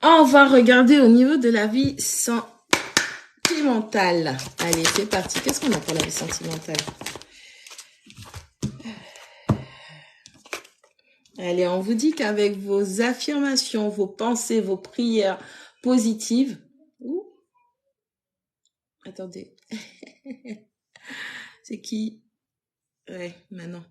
On va regarder au niveau de la vie sentimentale. Allez, c'est parti. Qu'est-ce qu'on a pour la vie sentimentale? Allez, on vous dit qu'avec vos affirmations, vos pensées, vos prières positives... Ouh. Attendez. C'est qui? Ouais, maintenant.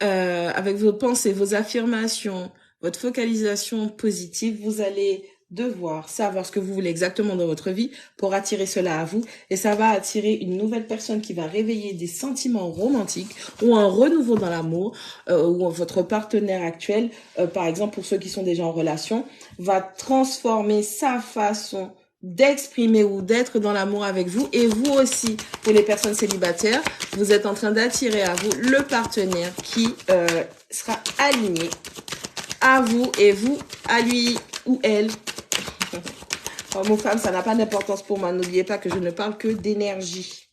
Avec vos pensées, vos affirmations, votre focalisation positive, vous allez devoir savoir ce que vous voulez exactement dans votre vie pour attirer cela à vous. Et ça va attirer une nouvelle personne qui va réveiller des sentiments romantiques ou un renouveau dans l'amour, ou votre partenaire actuel, par exemple pour ceux qui sont déjà en relation, va transformer sa façon d'exprimer ou d'être dans l'amour avec vous. Et vous aussi, pour les personnes célibataires, vous êtes en train d'attirer à vous le partenaire qui sera aligné à vous et vous à lui ou elle. Homme ou femme, ça n'a pas d'importance pour moi. N'oubliez pas que je ne parle que d'énergie.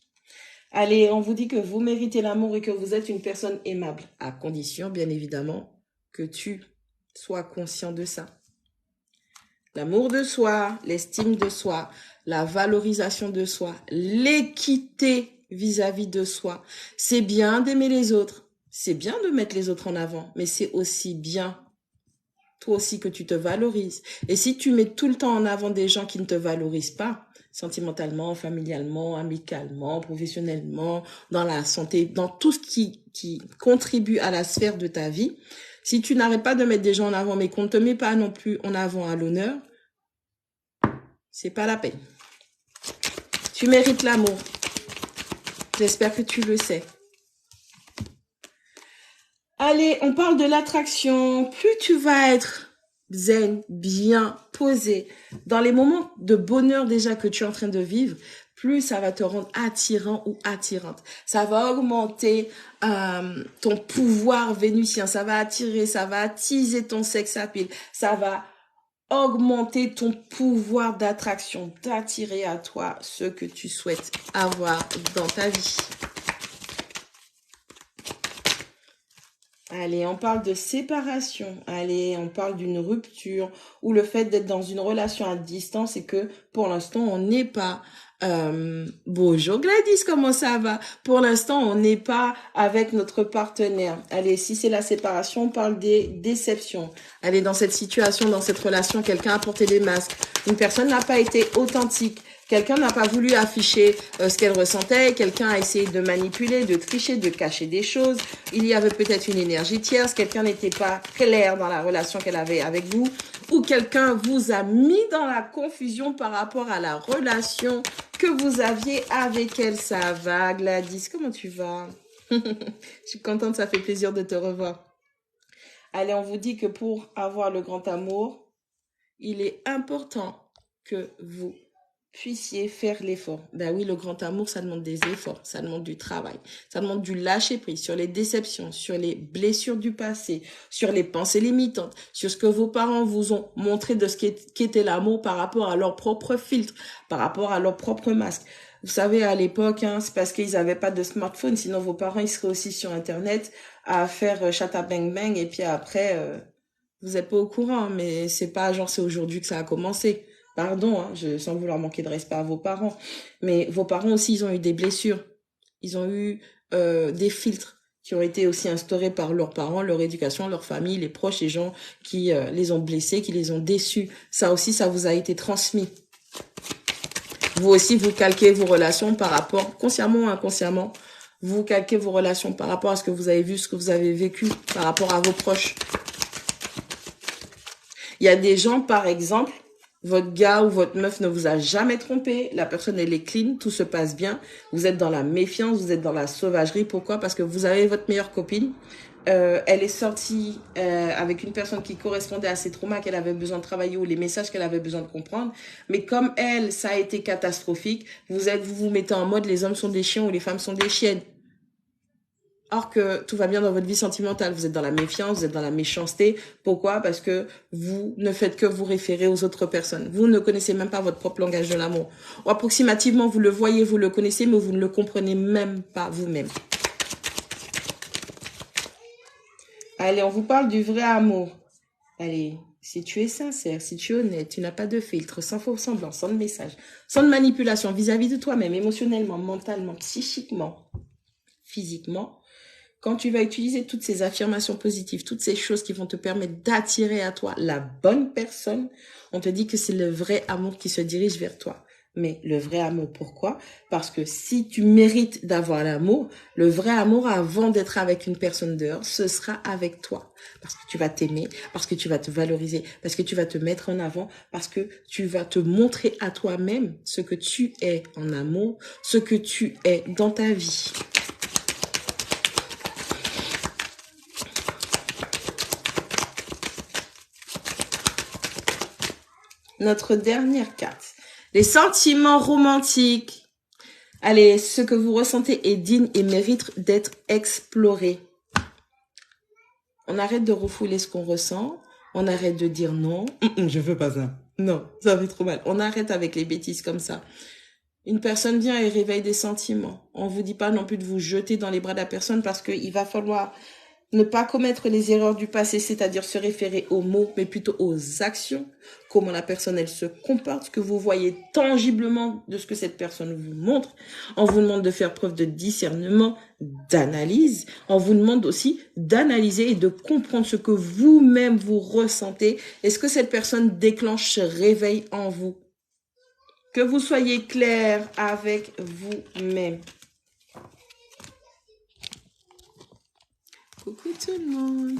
Allez, on vous dit que vous méritez l'amour et que vous êtes une personne aimable. À condition, bien évidemment, que tu sois conscient de ça. L'amour de soi, l'estime de soi, la valorisation de soi, l'équité vis-à-vis de soi. C'est bien d'aimer les autres. C'est bien de mettre les autres en avant, mais c'est aussi bien toi aussi que tu te valorises. Et si tu mets tout le temps en avant des gens qui ne te valorisent pas, sentimentalement, familialement, amicalement, professionnellement, dans la santé, dans tout ce qui contribue à la sphère de ta vie, si tu n'arrêtes pas de mettre des gens en avant, mais qu'on ne te met pas non plus en avant à l'honneur, c'est pas la peine. Tu mérites l'amour. J'espère que tu le sais. Allez, on parle de l'attraction. Plus tu vas être zen, bien posé, dans les moments de bonheur déjà que tu es en train de vivre, plus ça va te rendre attirant ou attirante. Ça va augmenter ton pouvoir vénusien. Ça va attirer, ça va attiser ton sex appeal. Ça va augmenter ton pouvoir d'attraction, d'attirer à toi ce que tu souhaites avoir dans ta vie. Allez, on parle de séparation. Allez, on parle d'une rupture ou le fait d'être dans une relation à distance et que pour l'instant, on n'est pas... bonjour Gladys, comment ça va? Pour l'instant, on n'est pas avec notre partenaire. Allez, si c'est la séparation, on parle des déceptions. Allez, dans cette situation, dans cette relation, quelqu'un a porté des masques. Une personne n'a pas été authentique. Quelqu'un n'a pas voulu afficher ce qu'elle ressentait. Quelqu'un a essayé de manipuler, de tricher, de cacher des choses. Il y avait peut-être une énergie tierce. Quelqu'un n'était pas clair dans la relation qu'elle avait avec vous. Ou quelqu'un vous a mis dans la confusion par rapport à la relation que vous aviez avec elle. Ça va, Gladys? Comment tu vas? Je suis contente, ça fait plaisir de te revoir. Allez, on vous dit que pour avoir le grand amour, il est important que vous puissiez faire l'effort. Ben oui, le grand amour, ça demande des efforts, ça demande du travail, ça demande du lâcher-prise sur les déceptions, sur les blessures du passé, sur les pensées limitantes, sur ce que vos parents vous ont montré de ce qu'était l'amour par rapport à leur propre filtre, par rapport à leur propre masque. Vous savez, à l'époque, c'est parce qu'ils n'avaient pas de smartphone, sinon vos parents, ils seraient aussi sur Internet à faire chata bang bang, et puis après, vous n'êtes pas au courant, mais c'est pas genre c'est aujourd'hui que ça a commencé. Pardon, sans vouloir manquer de respect à vos parents. Mais vos parents aussi, ils ont eu des blessures. Ils ont eu des filtres qui ont été aussi instaurés par leurs parents, leur éducation, leur famille, les proches, les gens qui les ont blessés, qui les ont déçus. Ça aussi, ça vous a été transmis. Vous aussi, vous calquez vos relations par rapport, consciemment ou inconsciemment, vous calquez vos relations par rapport à ce que vous avez vu, ce que vous avez vécu, par rapport à vos proches. Il y a des gens, par exemple, votre gars ou votre meuf ne vous a jamais trompé. La personne, elle est clean, tout se passe bien. Vous êtes dans la méfiance, vous êtes dans la sauvagerie. Pourquoi? Parce que vous avez votre meilleure copine. Elle est sortie avec une personne qui correspondait à ses traumas qu'elle avait besoin de travailler ou les messages qu'elle avait besoin de comprendre. Mais comme elle, ça a été catastrophique, vous vous mettez en mode les hommes sont des chiens ou les femmes sont des chiennes. Or que tout va bien dans votre vie sentimentale. Vous êtes dans la méfiance, vous êtes dans la méchanceté. Pourquoi? Parce que vous ne faites que vous référer aux autres personnes. Vous ne connaissez même pas votre propre langage de l'amour. Ou approximativement, vous le voyez, vous le connaissez, mais vous ne le comprenez même pas vous-même. Allez, on vous parle du vrai amour. Allez, Si tu es sincère, si tu es honnête, tu n'as pas de filtre, sans faux semblant, sans de message, sans de manipulation vis-à-vis de toi-même, émotionnellement, mentalement, psychiquement, physiquement, quand tu vas utiliser toutes ces affirmations positives, toutes ces choses qui vont te permettre d'attirer à toi la bonne personne, on te dit que c'est le vrai amour qui se dirige vers toi. Mais le vrai amour, pourquoi? Parce que si tu mérites d'avoir l'amour, le vrai amour, avant d'être avec une personne dehors, ce sera avec toi. Parce que tu vas t'aimer, parce que tu vas te valoriser, parce que tu vas te mettre en avant, parce que tu vas te montrer à toi-même ce que tu es en amour, ce que tu es dans ta vie. Notre dernière carte. Les sentiments romantiques. Allez, ce que vous ressentez est digne et mérite d'être exploré. On arrête de refouler ce qu'on ressent. On arrête de dire non. Je veux pas ça. Non, ça fait trop mal. On arrête avec les bêtises comme ça. Une personne vient et réveille des sentiments. On vous dit pas non plus de vous jeter dans les bras de la personne parce qu'il va falloir ne pas commettre les erreurs du passé, c'est-à-dire se référer aux mots, mais plutôt aux actions, comment la personne, elle se comporte, ce que vous voyez tangiblement de ce que cette personne vous montre. On vous demande de faire preuve de discernement, d'analyse. On vous demande aussi d'analyser et de comprendre ce que vous-même vous ressentez. Est-ce que cette personne déclenche ce réveil en vous? Que vous soyez clair avec vous-même. Coucou tout le monde.